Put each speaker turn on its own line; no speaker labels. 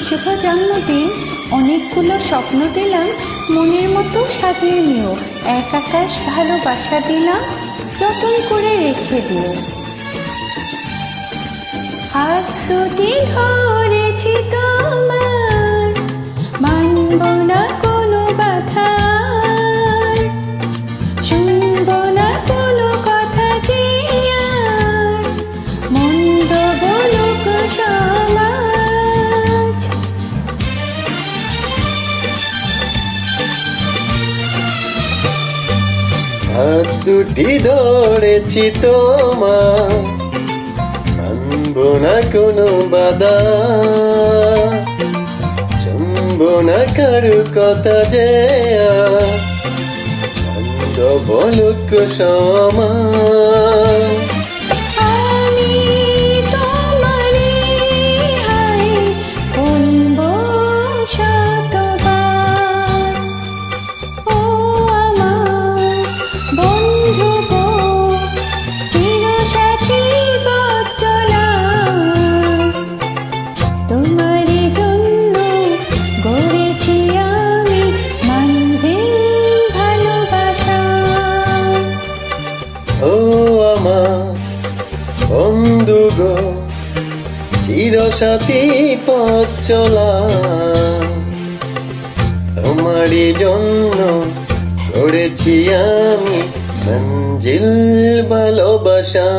শুভ জন্মদিন। অনেকগুলো স্বপ্ন দিলাম, মনের মতো সাজিয়ে নিও। এক আকাশ ভালোবাসা দিলাম, যতন করে রেখে দিও। হাত দুটি ধরেছি তোমার, মানব না কোনো বাধা, শুনব না কোনো কথা যে আর মন্দ বলুক সমাজ।
হাত দুটি ধরেছি তোমার, মানব না কোনো বাধা, শুনব না কারু কথা যে মন্দ বলুক সমাজ।
আমি তোমারে হাই বলবো শতবার, ও আমার বন্ধু গো, চিরসাথী বচনা। তোমারই জন্য গড়েছি আমি মঞ্জিল ভালোবাসা।
ও আমার বন্ধু গো, চিরসাথী পথ চলা, তোমারই জন্য গড়েছি আমি মঞ্জিল ভালোবাসা।